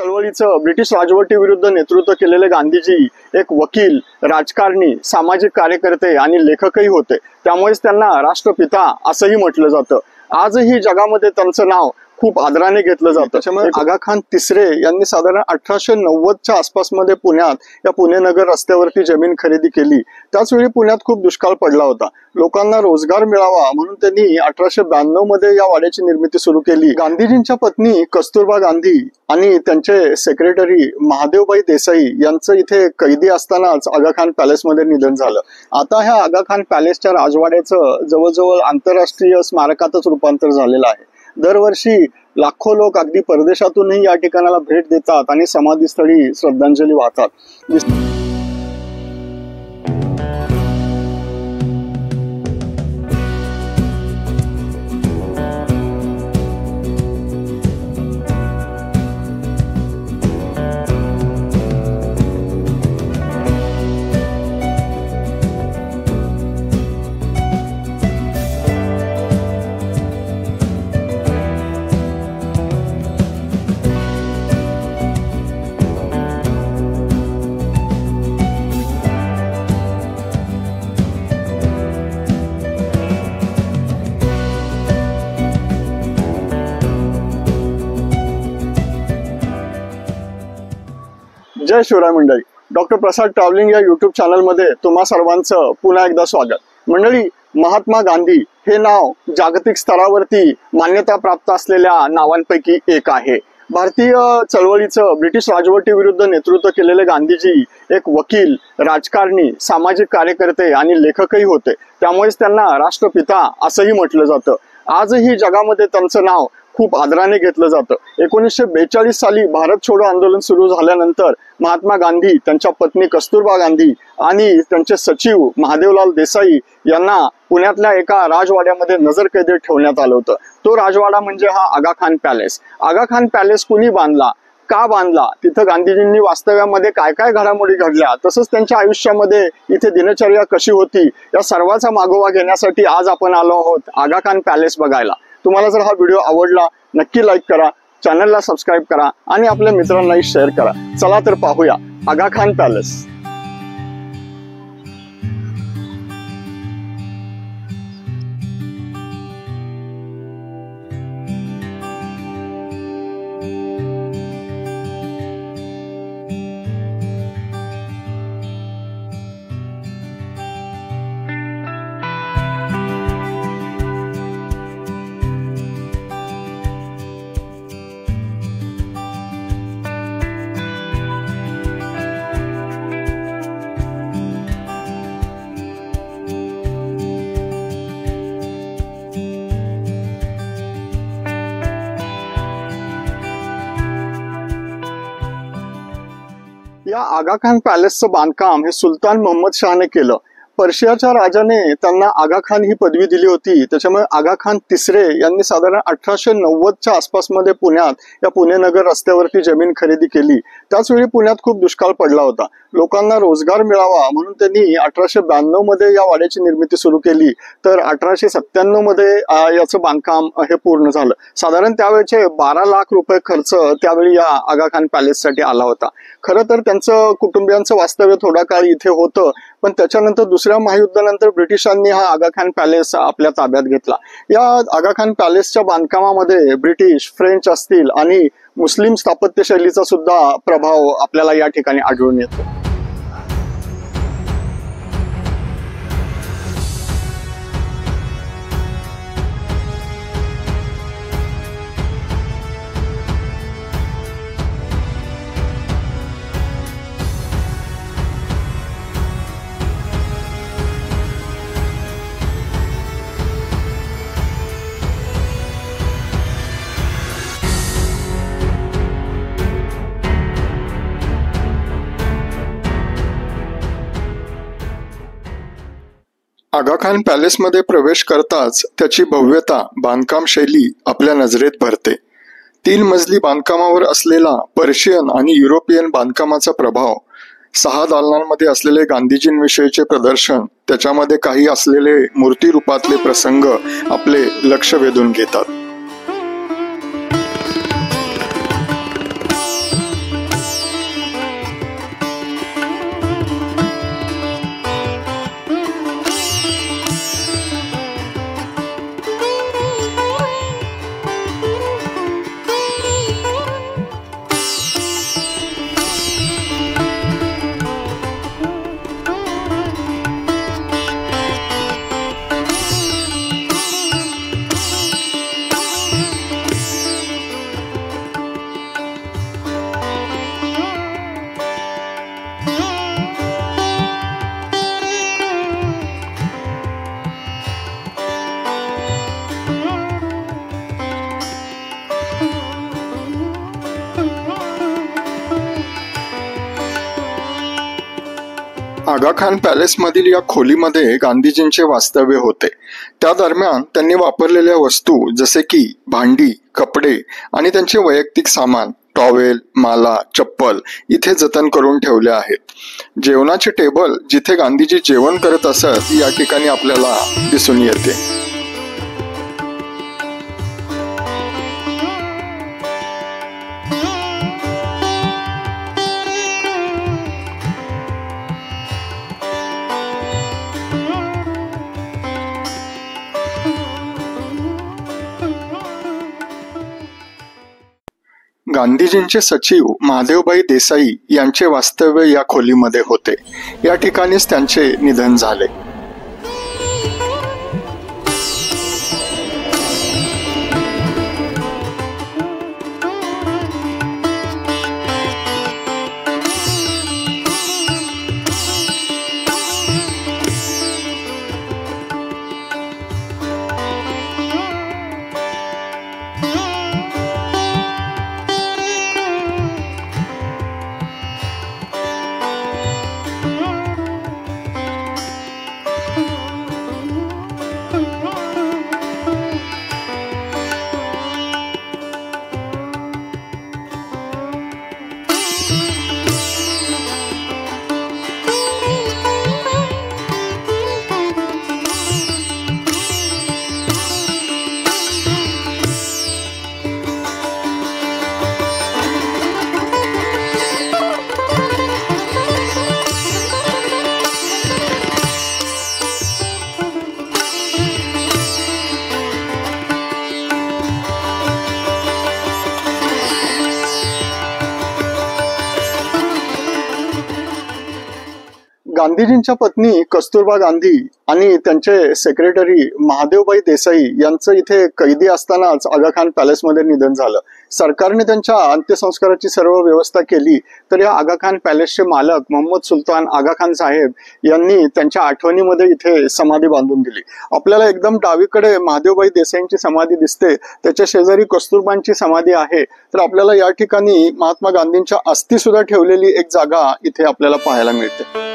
चळवळीचं ब्रिटिश राजवटीविरुद्ध नेतृत्व केलेले गांधीजी एक वकील, राजकारणी, सामाजिक कार्यकर्ते आणि लेखकही होते। त्यामुळेच त्यांना राष्ट्रपिता असंही म्हटलं जातं। आजही जगामध्ये त्यांचं नाव खूप आदराने घेतलं जातं। त्याच्यामुळे आगा खान तिसरे यांनी साधारण 1890च्या आसपास मध्ये पुण्यात या पुणे नगर रस्त्यावरती जमीन खरेदी केली। त्याच वेळी पुण्यात खूप दुष्काळ पडला होता। लोकांना रोजगार मिळावा म्हणून त्यांनी 1892 मध्ये या वाड्याची निर्मिती सुरू केली। गांधीजींच्या पत्नी कस्तुरबा गांधी आणि त्यांचे सेक्रेटरी महादेवबाई देसाई यांचं इथे कैदी असतानाच आगा खान पॅलेस मध्ये निधन झालं। आता ह्या आगा खान पॅलेसच्या राजवाड्याचं जवळजवळ आंतरराष्ट्रीय स्मारकातच रूपांतर झालेलं आहे। दरवर्षी लाखो लोक अगदी परदेशातूनही या ठिकाणाला भेट देतात आणि समाधीस्थळी श्रद्धांजली वाहतात। जय शिवराय मंडळी, डॉक्टर प्रसाद ट्रॅव्हलिंग या युट्यूब चॅनल मध्ये तुम्हा सर्वांचं पुन्हा एकदा स्वागत। मंडळी, महात्मा गांधी हे नाव जागतिक स्तरावरती मान्यता प्राप्त असलेल्या नावांपैकी एक आहे। भारतीय चळवळीचं ब्रिटिश राजवटीविरुद्ध नेतृत्व केलेले गांधीजी एक वकील, राजकारणी, सामाजिक कार्यकर्ते आणि लेखकही होते। त्यामुळेच त्यांना राष्ट्रपिता असंही म्हटलं जातं। आजही जगामध्ये त्यांचं नाव खूप आदराने घेतलं जातं। 1942 साली भारत छोडो आंदोलन सुरू झाल्यानंतर महात्मा गांधी, त्यांच्या पत्नी कस्तुरबा गांधी आणि त्यांचे सचिव महादेवलाल देसाई यांना पुण्यातल्या एका राजवाड्यामध्ये नजरकैदेत ठेवण्यात आलं होतं। तो राजवाडा म्हणजे हा आगा खान पॅलेस। आगा खान पॅलेस कुणी बांधला, का बांधला, तिथं गांधीजींनी वास्तव्यामध्ये काय काय घडामोडी घडल्या, तसंच त्यांच्या आयुष्यामध्ये इथे दिनचर्या कशी होती, या सर्वांचा मागोवा घेण्यासाठी आज आपण आलो आहोत आगा खान पॅलेस बघायला। तुम्हाला जर हा व्हिडिओ आवडला नक्की लाईक करा, चॅनलला सबस्क्राईब करा आणि आपल्या मित्रांनाही शेअर करा। चला तर पाहूया आगा खान पॅलेस। या आगा खान पॅलेसचं बांधकाम हे सुलतान मोहम्मद शहाने केलं। पर्शियाच्या राजाने त्यांना आगा खान ही पदवी दिली होती। त्याच्यामुळे आगा खान तिसरे यांनी साधारण 1890च्या आसपास मध्ये पुण्यात या पुणे नगर रस्त्यावरती जमीन खरेदी केली। त्याच वेळी पुण्यात खूप दुष्काळ पडला होता। लोकांना रोजगार मिळावा म्हणून त्यांनी 1892 मध्ये या वाड्याची निर्मिती सुरू केली, तर 1897 मध्ये याचं बांधकाम हे पूर्ण झालं। साधारण त्यावेळेचे 12 लाख रुपये खर्च त्यावेळी या आगा खान पॅलेससाठी आला होता। खरं तर त्यांचं कुटुंबियांचं वास्तव्य थोडा काळ इथे होतं, पण त्याच्यानंतर दुसऱ्या महायुद्धानंतर ब्रिटिशांनी हा आगा खान पॅलेस आपल्या ताब्यात घेतला। या आगा खान पॅलेसच्या बांधकामामध्ये ब्रिटिश, फ्रेंच असतील आणि मुस्लिम स्थापत्य शैलीचा सुद्धा प्रभाव आपल्याला या ठिकाणी आढळून येतो। आगा खान पॅलेसमध्ये प्रवेश करताच त्याची भव्यता, बांधकाम शैली आपल्या नजरेत भरते। 3 मजली बांधकामावर असलेला पर्शियन आणि युरोपियन बांधकामाचा प्रभाव, 6 दालनांमध्ये असलेले गांधीजींविषयीचे प्रदर्शन, त्याच्यामध्ये काही असलेले मूर्ती रूपातले प्रसंग आपले लक्ष वेधून घेतात। आगा खान पॅलेसमधील या खोलीमध्ये गांधीजींचे वास्तव्य होते। त्या दरम्यान त्यांनी वापरलेल्या वस्तू जसे की भांडी, कपडे आणि त्यांचे वैयक्तिक सामान, टॉवेल, माला, चप्पल इथे जतन करून ठेवले आहेत। जेवणाचे टेबल जिथे गांधीजी जेवण करत असत या ठिकाणी आपल्याला दिसून येते। गांधीजींचे सचिव महादेवभाई देसाई यांचे वास्तव्य या खोलीमध्ये होते। या ठिकाणीच त्यांचे निधन झाले। गांधीजींच्या पत्नी कस्तुरबा गांधी आणि त्यांचे सेक्रेटरी महादेवभाई देसाई यांचं इथे कैदी असतानाच आगा खान पॅलेसमध्ये निधन झालं। सरकारने त्यांच्या अंत्यसंस्काराची सर्व व्यवस्था केली, तर या आगा खान पॅलेसचे मालक मोहम्मद सुलतान आगा खान साहेब यांनी त्यांच्या आठवणीमध्ये इथे समाधी बांधून दिली। आपल्याला एकदम डावीकडे महादेवभाई देसाईंची समाधी दिसते, त्याच्या शेजारी कस्तुरबांची समाधी आहे। तर आपल्याला या ठिकाणी महात्मा गांधींच्या अस्थी सुद्धा ठेवलेली एक जागा इथे आपल्याला पाहायला मिळते।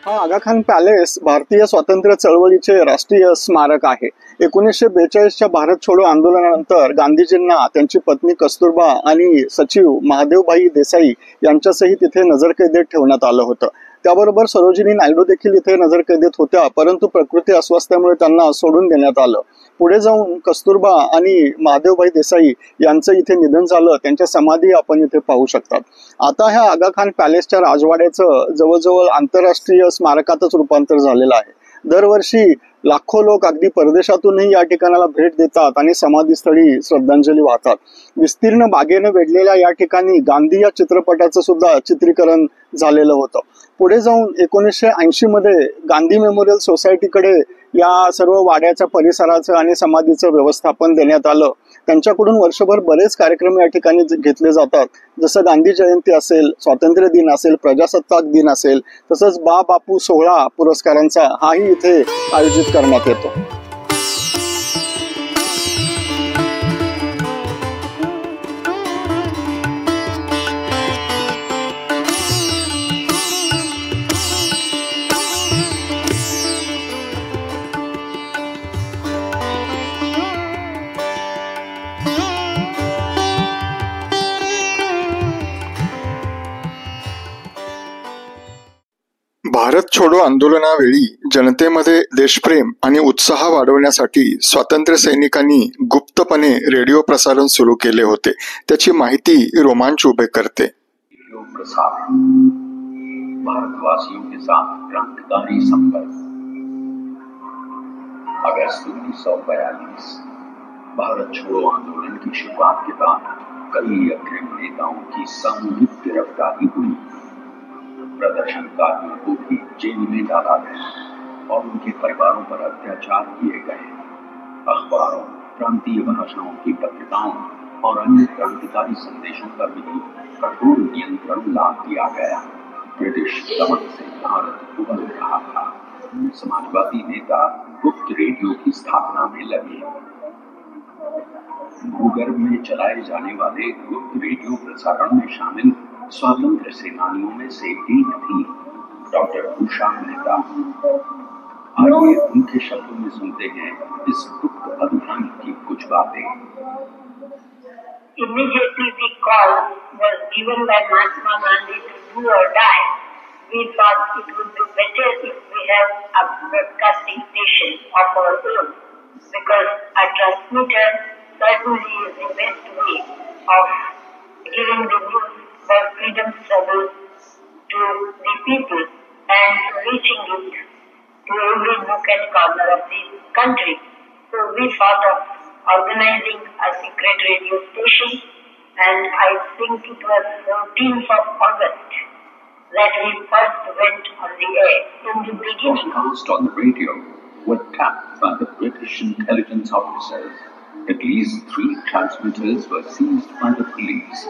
आगा खान पॅलेस भारतीय स्वातंत्र्य चळवळीचे राष्ट्रीय स्मारक आहे। 1942च्या भारत छोडो आंदोलनानंतर गांधीजींना त्यांची पत्नी कस्तुरबा आणि सचिव महादेवभाई देसाई यांच्यासहित इथे नजरकैदेत ठेवण्यात आलं होतं। त्याबरोबर सरोजिनी नायडू देखील इथे नजरकैदेत होत्या, परंतु प्रकृती अस्वास्थ्यामुळे त्यांना सोडून देण्यात आलं। पुढे जाऊन कस्तुरबा आणि महादेवभाई देसाई यांचं इथे निधन झालं। त्यांच्या समाधी आपण इथे पाहू शकतात। आता ह्या आगा खान पॅलेसच्या राजवाड्याचं जवळजवळ आंतरराष्ट्रीय स्मारकातच रूपांतर झालेलं आहे। दरवर्षी लाखो लोक अगदी परदेशातूनही या ठिकाणाला भेट देतात आणि समाधीस्थळी श्रद्धांजली वाहतात। विस्तीर्ण बागेने वेढलेल्या या ठिकाणी गांधी या चित्रपटाचं सुद्धा चित्रीकरण झालेलं होतं। पुढे जाऊन 1980 मध्ये गांधी मेमोरियल सोसायटीकडे या सर्व वाड्याच्या परिसराचं आणि समाधीचं व्यवस्थापन देण्यात आलं। त्यांच्याकडून वर्षभर बरेच कार्यक्रम या ठिकाणी घेतले जातात, जसं गांधी जयंती असेल, स्वातंत्र्य दिन असेल, प्रजासत्ताक दिन असेल, तसंच बापू सोहळा पुरस्कारांचा हाही इथे आयोजित करण्यात येतो। भारत छोडो आंदोलनावेळी जनतेमध्ये देशप्रेम आणि उत्साह वाढवण्यासाठी स्वातंत्र्य सैनिकांनी गुप्तपणे रेडिओ प्रसारण सुरू केले होते। त्याची माहिती रोमांच उभे करते। भारतवासियों के साथ क्रांतिकारी संपर्क। अगस्त 1942 भारत छोड़ो आंदोलन की शुरुआत के बाद कई अग्रणी नेताओं की सामूहिक गिरफ्तारी हुई। प्रदर्शनकारियों को भी जेल में डाला गया और उनके परिवारों पर अत्याचार किए गए। अखबारों, प्रांतीय भाषाओं की पत्रिकाओं और अन्य क्रांतिकारी संदेशों पर भी कठोर नियंत्रण लगा दिया गया। ब्रिटिश दमन से भारत उबल रहा था। समाजवादी नेता गुप्त रेडियो की स्थापना में लगे। भूगर्भ में चलाए जाने वाले गुप्त रेडियो प्रसारण में शामिल स्वातंत्र्य सेनानियों में से एक थी डॉक्टर उषा मेहता। आइए उनके शब्दों में सुनते हैं इस गुप्त अभियान की कुछ बातें। Immediately the call was given by Mahatma Gandhi to do or die. We thought it would be better if we have a broadcasting station of our own, because a transmitter certainly is the best way of giving the news about freedom struggle to the people and reaching it to every nook and corner of the country. So we thought of organizing a secret radio station, and I think it was 14th of August that we first went on the air. In the beginning, broadcast on the radio were tapped by the British intelligence officers. At least 3 transmitters were seized by the police.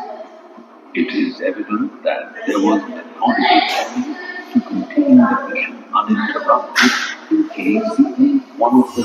It is evident that there was an authority to continue the mission uninterrupted in case even one of the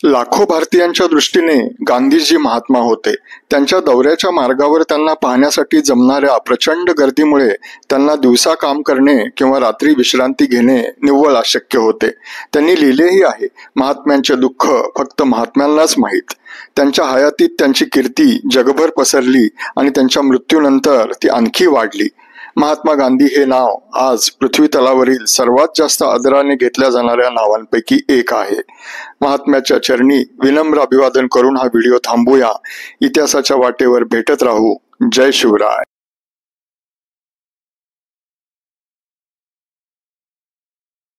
लाखो भारतीयांच्या दृष्टीने गांधीजी महात्मा होते। त्यांच्या दौऱ्याच्या मार्गावर त्यांना पाहण्यासाठी जमणाऱ्या प्रचंड गर्दीमुळे त्यांना दिवसा काम करणे किंवा रात्री विश्रांती घेणे निव्वळ अशक्य होते। त्यांनी लिहिलेही आहे, महात्म्यांचे दुःख फक्त महात्म्यांनाच माहीत। त्यांच्या हयातीत त्यांची कीर्ती जगभर पसरली आणि त्यांच्या मृत्यूनंतर ती आणखी वाढली। महात्मा गांधी हे नाव आज पृथ्वी तलावरील सर्वात जास्त आदराने घेतल्या जाणाऱ्या नावांपैकी एक आहे। महात्म्याच्या चरणी विनम्र अभिवादन करून हा व्हिडिओ थांबूया। इतिहासाच्या वाटेवर भेटत राहू। जय शिवराय।